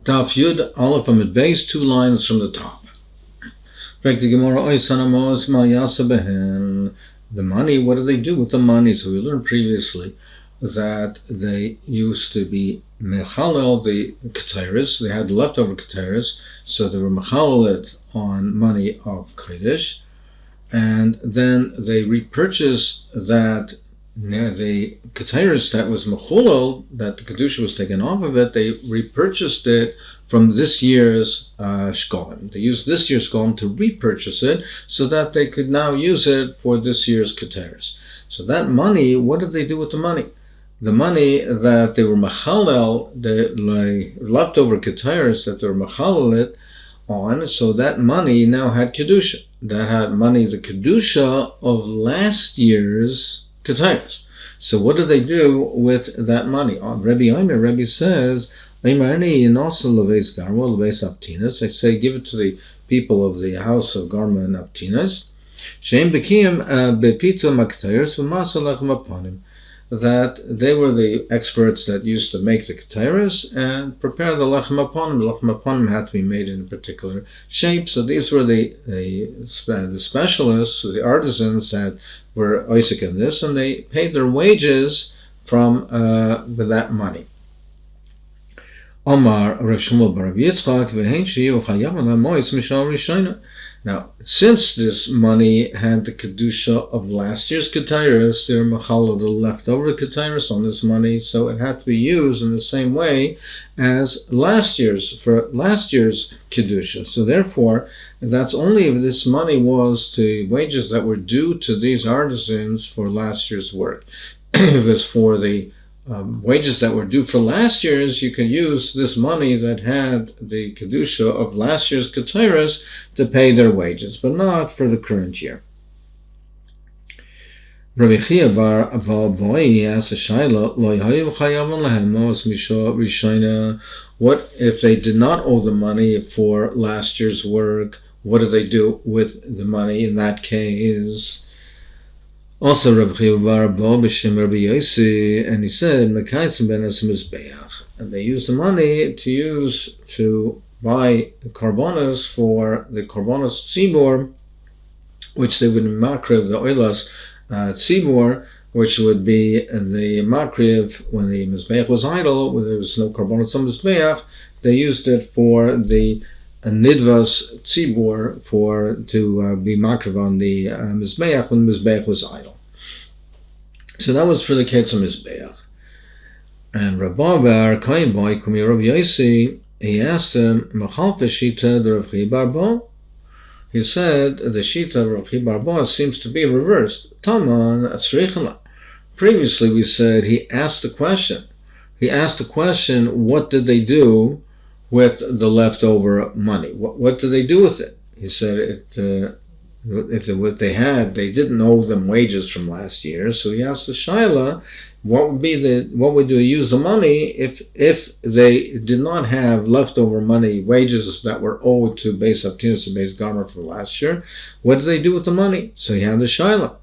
Daf Yud Aleph Amud Beis, 2 lines from the top. The money, what do they do with the money? So we learned previously that they used to be mechalel the keteris. They had leftover keteris, so they were mechalel it on money of kodesh, and then they repurchased that. The keteris that was mechulel, that the kedusha was taken off of it, they repurchased it from this year's shekalim. They used this year's shekalim to repurchase it so that they could now use it for this year's keteris. So that money, what did they do with the money? The money that they were mechalel, the leftover keteris that they were mechalel it on, so that money now had kedusha. That had money, the kedusha of last year's keteris. So what do they do with that money? Rebbe says, they say give it to the people of the house of Garma and Aptinas, that they were the experts that used to make the keteris and prepare the lechem aponim. The lechem aponim had to be made in a particular shape. So these were the specialists, the artisans that were oisik in this, and they paid their wages from that money. Omar Rav Shmuel bar Rav Yitzchak v'hein sheyu chayav ala mois mishal rishona. Now, since this money had the kedusha of last year's keteris, they were mechal the leftover keteris on this money, so it had to be used in the same way as last year's kedusha. So therefore, that's only if this money was the wages that were due to these artisans for last year's work. If it's for the wages that were due for last year's, you can use this money that had the kedusha of last year's keteris to pay their wages, but not for the current year. Rabbi Chia bar Ababai asked a shaila, what if they did not owe the money for last year's work? What do they do with the money in that case? Also, Rav Chia bar Bo b'shem Rabbi Yossi, and he said, "Mekaitzim benas mizbeach," and they used the money to buy the korbanos for the korbanos tzibor, which they would makriv the oilas tzibor, which would be the makriv when the mizbeach was idle, when there was no korbanos on mizbeach. They used it for the nidvas tzibor to be makriv on the mizbeach when the mizbeach was idle. So that was for the Ketzah Mizbeach. And Rabbi Bar Kain Boy Kumi Rav Yossi, he asked him, Machal Shita the Rav Chia bar Bo. He said the Shita of Rav Chia bar Bo seems to be reversed. Taman Atzrichala. Previously we said he asked the question. He asked the question, what did they do with the leftover money? What did they do with it? He said what they had, they didn't owe them wages from last year. So he asked the shaila, what would they use the money if they did not have leftover money, wages that were owed to Beis Aptinus and Beis Garma from last year? What did they do with the money? So he had the shaila.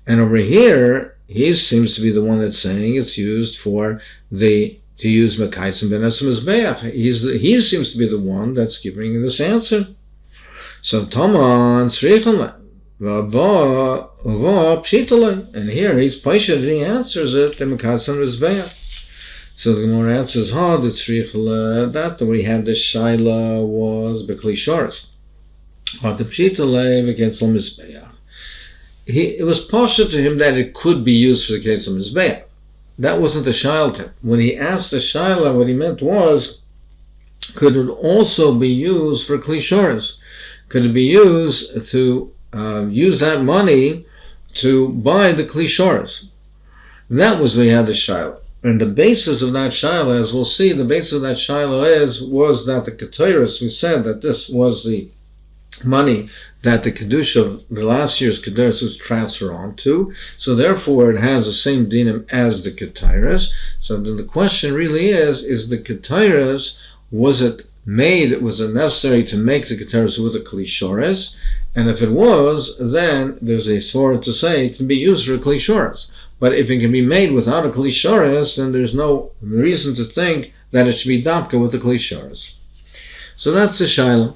And over here, he seems to be the one that's saying it's used to use Mekaisim ben Esim Mizbeach. He seems to be the one that's giving this answer. So Taman Srikanle Pshitale, and here he's Paisha, he answers it in Mekaisim Mizbeach. So the Gemara answers, the Srikanle, that we had this shaila was Bekli Shoris. The Pshitale against Mizbeach. It was Pasha to him that it could be used for the case of Mizbeach. That wasn't the shaila. When he asked the shaila, what he meant was, could it also be used for Kli Shoris? Could it be used to use that money to buy the Kli Shoris? That was when he had the shaila. And the basis of that shaila, as we'll see, the basis of that shaila was that the keteris, we said that this was the money that the kedusha of the last year's keteris was transferred onto, so therefore it has the same dinim as the keteris. So then the question really is the keteris, was it was it necessary to make the keteris with a kli shores? And if it was, then there's a sword to say it can be used for a kli shores. But if it can be made without a kli shores, then there's no reason to think that it should be dafka with the kli shores. So that's the shaila.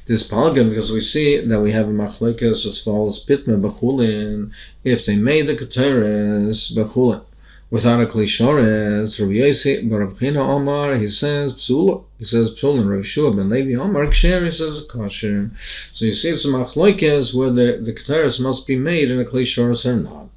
This palgan, because we see that we have a machlekes as follows: pitma b'chulin, if they made the keteris b'chulin without a kli shores, Rabbi Yossi bar Rav China Omar, he says psula. He says psula. And Rav Shua ben Levi Omar ksher, he says kosher. So you see some machlekes whether the keteris must be made in a kli shores or not.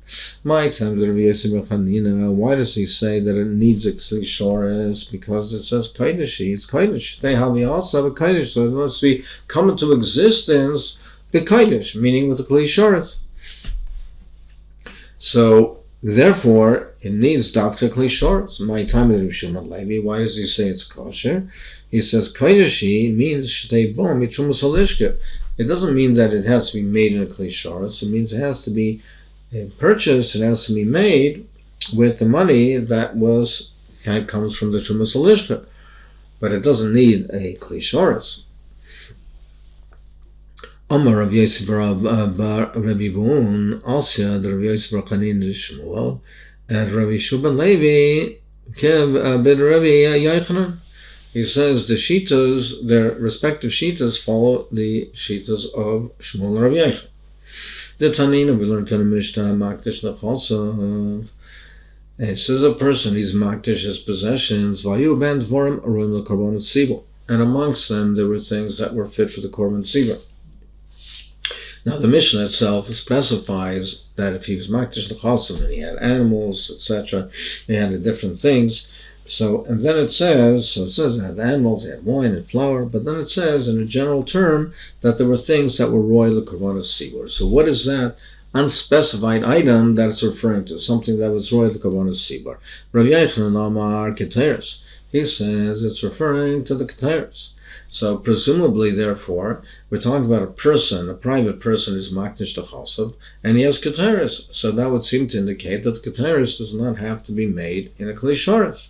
My time, Rabbi Yossi bar Chanina, why does he say that it needs a kli shores? Because it says kodeshi. It's kodesh. They have also a kodesh, so it must be come into existence b'kodesh, meaning with a kli shores. So therefore, it needs Dr. Kli shores. My time is Shimon Levi. Why does he say it's kosher? He says kodeshi means shtei bom mitrumas halishka. It doesn't mean that it has to be made in a Kli shores. It means it has to be purchased. It has to be made with the money that comes from the trumas halishka. But it doesn't need a Kli shores. Amar Rav Yossi bar Rabbi Bun, also the Rav Yossi bar Chanin Shmuel, and Rabbi Shua ben Levi kev ben Rabbi Yochanan. He says the shitas, their respective shitas, follow the shitas of Shmuel and Rabbi Yochanan. The Tanina, we learned in the Mishnah, Makdish Nachalsa. It says a person, he's Makdish his possessions, Vayu ben Dvorim Arum the Korban Tzibur. And amongst them, there were things that were fit for the Korban Tzibur. Now the Mishnah itself specifies that if he was Makdish L'Chasim and he had animals, etc., he had different things. So, and then it says he had animals, he had wine and flour, but then it says in a general term that there were things that were royal L'Korban Tzibur. So what is that unspecified item that it's referring to? Something that was royal L'Korban Tzibur. Rav Yochanan Amar Keteris. He says it's referring to the Keteris. So presumably, therefore, we're talking about a private person who's Makdish L'Chasav, and he has keteris. So that would seem to indicate that the keteris does not have to be made in a kli shores.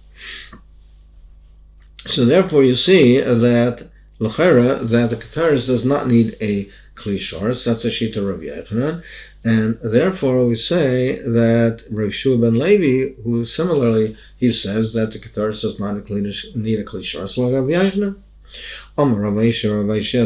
So therefore, you see that l'chera, that the keteris does not need a kli shores. That's a shita Rav Yochanan, and therefore we say that Rav Shua ben Levi, who similarly he says that the keteris does not need a kli shores like Rav Yochanan. Rav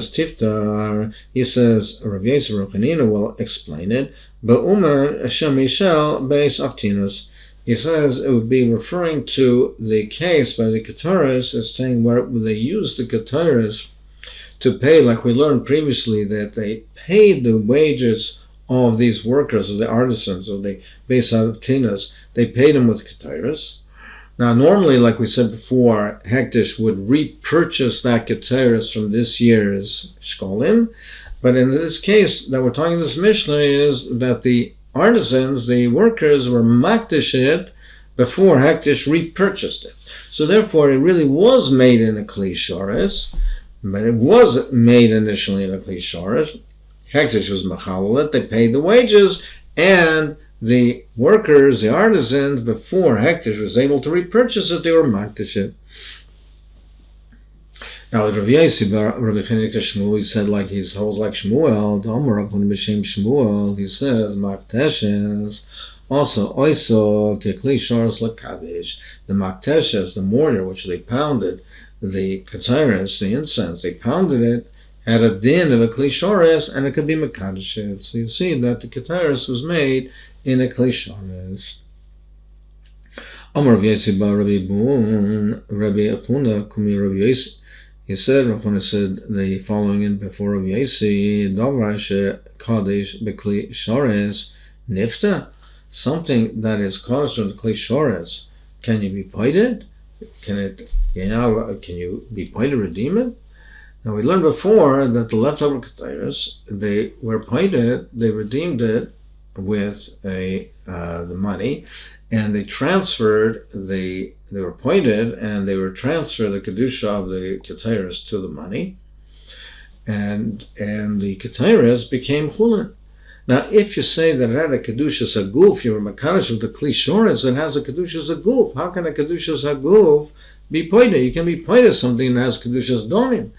Tiftar, he says Rav Yossi Rav Chanina will explain it. Ba'uman Hashem Yishel Beis Aftinus. He says it would be referring to the case by the keteris as saying where they used the keteris to pay, like we learned previously, that they paid the wages of these workers, of the artisans, of the Beis Aftinus. They paid them with keteris. Now, normally, like we said before, Hektish would repurchase that keteris from this year's shkolim, but in this case that we're talking this Mishnah is that the artisans, the workers, were makdish it before Hektish repurchased it. So therefore, it really was made in a kli shores, but it was made initially in a kli shores. Hektish was mechalel it, they paid the wages, and the workers, the artisans, before Hektish was able to repurchase it, they were makdish it. Now, Rav Yossi bar Rabbi Chenik Shmuel, he said like he holds like Shmuel, the Omer of B'Shem Shmuel, he says makteshes also oiso kekli shores lekadesh. The makteshes, the mortar which they pounded, the keteris, the incense, they pounded it, had a din of a kli shores, and it could be mekadesh. So you see that the keteris was made in a kli shores. Amar Rav Yossi bar Rabbi Bun, Rabbi Achuna kumi Rav Yossi. He said, Rav Achuna said the following in before Rav Yossi, Davar she kadesh bekli shores nifta, something that is kadesh from the kli shores. Can you be pointed? Can you be pointed, redeem it? Now we learned before that the leftover keteris, they were pointed, they redeemed it with the money, and they transferred they were pointed and they were transferred the kedusha of the keteris to the money, and the keteris became chulin. Now, if you say that it had a kedusha saguf, you were makadosh of the kli shores, it has a kedusha saguf. How can a kedusha saguf be poida. You can be poida something that has kedushas domim.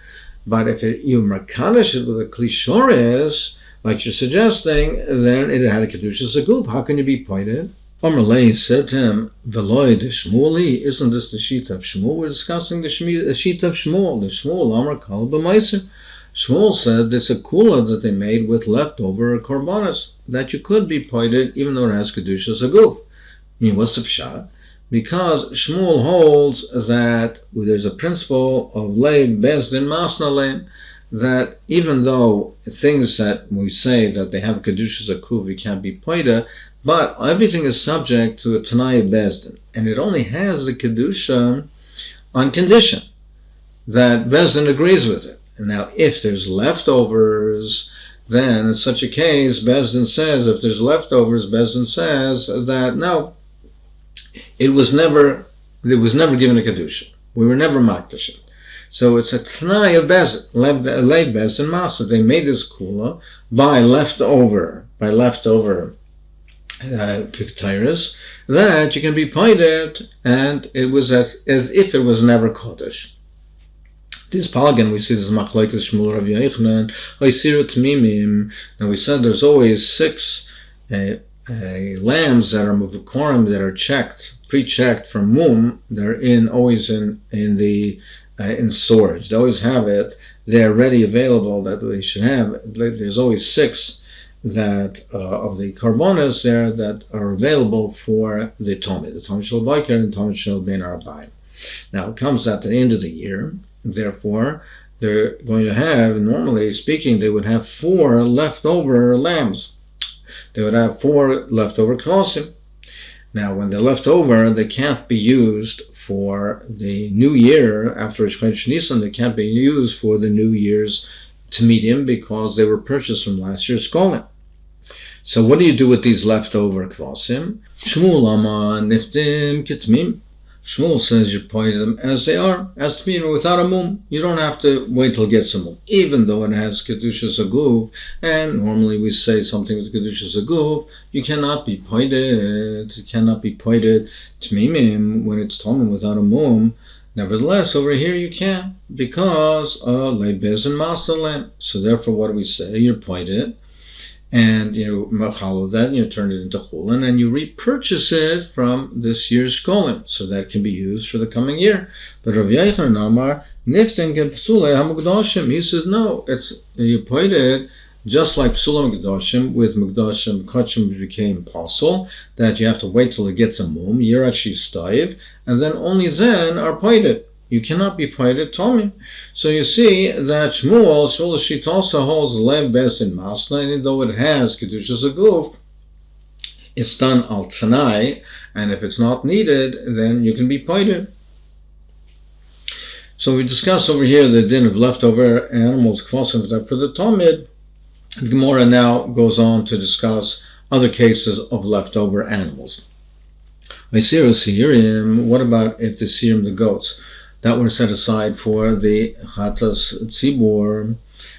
But if you makadosh it with a klishores, like you're suggesting, then it had a kedushas aguf. How can you be poida? Omerlei said to him, Veloy de Shmueli, isn't this the shlit of Shmuel? We're discussing the shlit of Shmuel. The Shmuel Amar Kal b'Maiser. Shmuel said it's a kula that they made with leftover korbanos, that you could be poided even though it has kedushas aguf. I mean, what's the pshat? Because Shmuel holds that there's a principle of leib bezdin masna leib, that even though things that we say that they have kedushas aguf, we can't be poided, but everything is subject to a Tanai Bezdin, and it only has the Kedusha on condition that Bezdin agrees with it. And now, if there's leftovers, then in such a case, Bezdin says, if there's leftovers, Bezdin says that no, it was never given a Kedusha. We were never makdash. So it's a Tanai of Bezdin, Leib Bezdin Masa. They made this kula by leftover Ketairas, that you can be pointed, and it was as if it was never Kodesh. This Palgan, we see this Machlokes Shmuel Rav Yochanan, Oisiru Tmimim. Now we said there's always 6 lambs that are Muvakorim, that are pre-checked from Mum. They're always in storage. They always have it. They're ready, available, that we should have. There's always 6 that of the korbanos there that are available for the Tomid Shel Boker and Tomid Shel Ben Arbaim. Now it comes at the end of the year, therefore they're going to have, normally speaking, they would have 4 leftover lambs. They would have 4 leftover kosim. Now when they're left over, they can't be used for the new year after Rosh Chodesh Nisan. They can't be used for the New Year's Tamidim because they were purchased from last year's Kolim. So what do you do with these leftover kvasim? Shmuel Amar Niftim Kitmim. Shmuel says you point them as they are, as tmim, without a mum. You don't have to wait till it gets a mum, even though it has kedushas aguf. And normally we say something with kedushas aguf, you cannot be pointed. It cannot be pointed tmimim when it's tomim without a mum. Nevertheless, over here you can, because leibez and masalim. So therefore, what do we say? You're pointed, and you machalo that, and you turn it into chulin, and you repurchase it from this year's kolim, so that can be used for the coming year. But Rav Yochanan Amar niftin kepsule hamugdashim. He says no, you pointed just like psula mugdashim, with mugdashim kachim became possible, that you have to wait till it gets a mum, yirachi staiv, and then only then are pointed. You cannot be pointed Tommy. So you see that Shmuel Shit also holds lev best in masna, and though it has kedushas aguf, it's done al tanai, and if it's not needed, then you can be pointed. So we discuss over here the din of leftover animals kvasim for the Talmud. The Gemara now goes on to discuss other cases of leftover animals. What about if the serum, the goats, that were set aside for the Chatas Tzibor?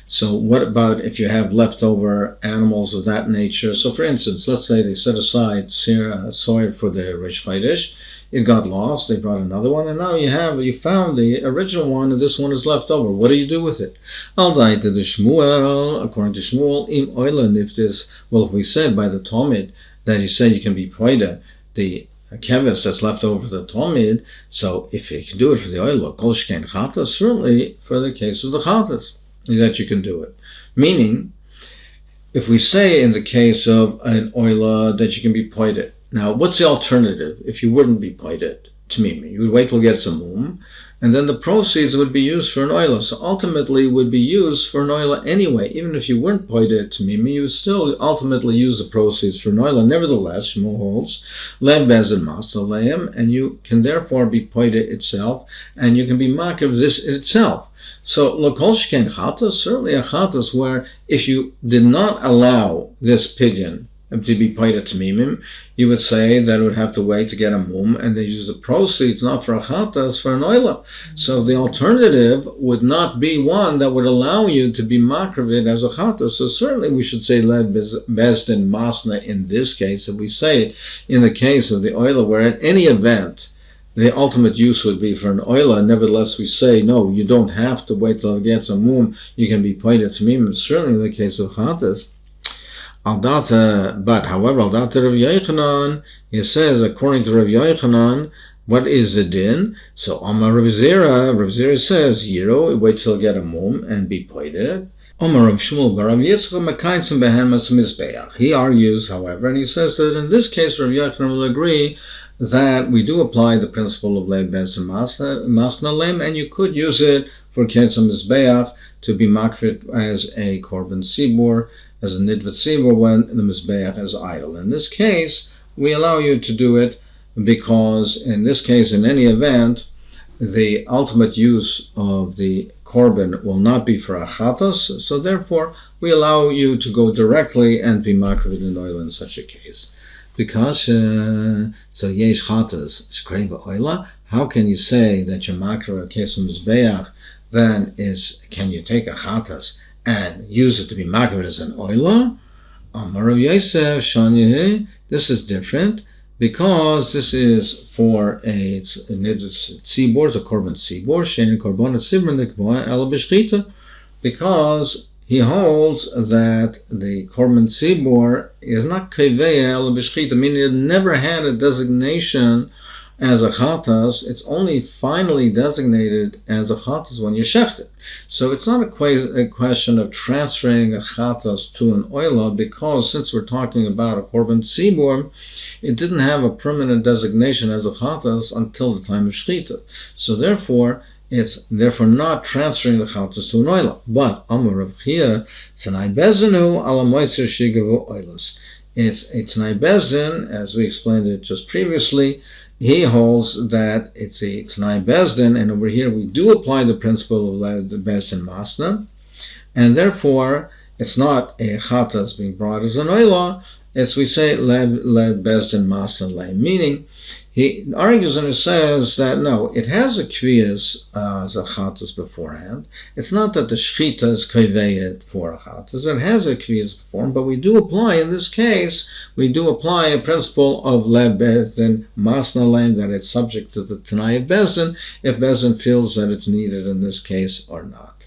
So what about if you have leftover animals of that nature? So for instance, let's say they set aside soy for the Rish Chodesh, it got lost, they brought another one, and now you found the original one, and this one is left over. What do you do with it? I'll die to the Shmuel, according to Shmuel, im oilen, if we said by the Talmud that you said you can be poida, the kevis that's left over the Talmud, so if you can do it for the oil, kol shkein chatas, certainly for the case of the chatas, that you can do it. Meaning, if we say in the case of an oila that you can be poided, now what's the alternative if you wouldn't be poided? Tmimi, you would wait till it gets a mum, and then the proceeds would be used for an oila. So ultimately, it would be used for an oila anyway. Even if you weren't poided tmimi, you would still ultimately use the proceeds for an oila. Nevertheless, Shmuel holds lem bezin mastalayim, and you can therefore be poided itself, and you can be mak of this itself. So lokol shken chatas, certainly a chatas where if you did not allow this pigeon to be paid at Tamimim, you would say that it would have to wait to get a mum, and they use the proceeds not for a chatas, for an oila. So the alternative would not be one that would allow you to be makravit as a chatas. So certainly we should say led bezdin masna in this case, if we say it in the case of the oila, where at any event the ultimate use would be for an oila. Nevertheless, we say, no, you don't have to wait till it gets a mum. You can be pointed to me, certainly in the case of chatas. But however, Rav Yochanan, he says, according to Rav Yochanan, what is the din? So Amar Rav Zera says, Yiro, wait till get a mum and be pointed. Amar Rav Shmuel Bar Rav Yitzchak Mekaitzim Behemas Mizbeach. He argues, however, and he says that in this case, Rav Yochanan will agree that we do apply the principle of Leib Bez and Masna Lem, and you could use it for Ketzam Mizbeach to be makrit as a Korban Sibur, as a Nidvat Sibur when the Mizbeach is idle. In this case, we allow you to do it because, in this case, in any event, the ultimate use of the Korban will not be for Achatas, so therefore we allow you to go directly and be makrit in oil in such a case. Because, so yesh chatas shkreva oila, how can you say that your makra kesem mizbeach then is, can you take a chatas and use it to be makra as an oila? Amar Rav Yosef shani, this is different because this is for a tzibor, a korban tzibor, shein korban tzibor nekbon el b'shchita, because he holds that the Korban Tzibor is not Keveya El B'Shchita, meaning it never had a designation as a Chatas. It's only finally designated as a Chatas when you shecht it. So it's not a question of transferring a Chatas to an Oila, because since we're talking about a Korban Tzibor, it didn't have a permanent designation as a Chatas until the time of Shchita. So therefore, it's therefore not transferring the chatas to an oila. But Amar Rav Chia, Tanai Bezinu ala moiser shigavu oilas. It's a Tanai Bezdin, as we explained it just previously. He holds that it's a Tanai Bezdin, and over here we do apply the principle of the Bezdin Masna, and therefore it's not a chatas being brought as an oila. It's, we say, led Bezdin Masna lay, meaning he argues and says that no, it has a kviyas as a chatas beforehand. It's not that the shchita is kviyat for a chatas. It has a kviyas beforehand, but we do apply, in this case, we do apply a principle of led Bezdin Masna lay, that it's subject to the Tanai of Bezdin, if Bezdin feels that it's needed in this case or not.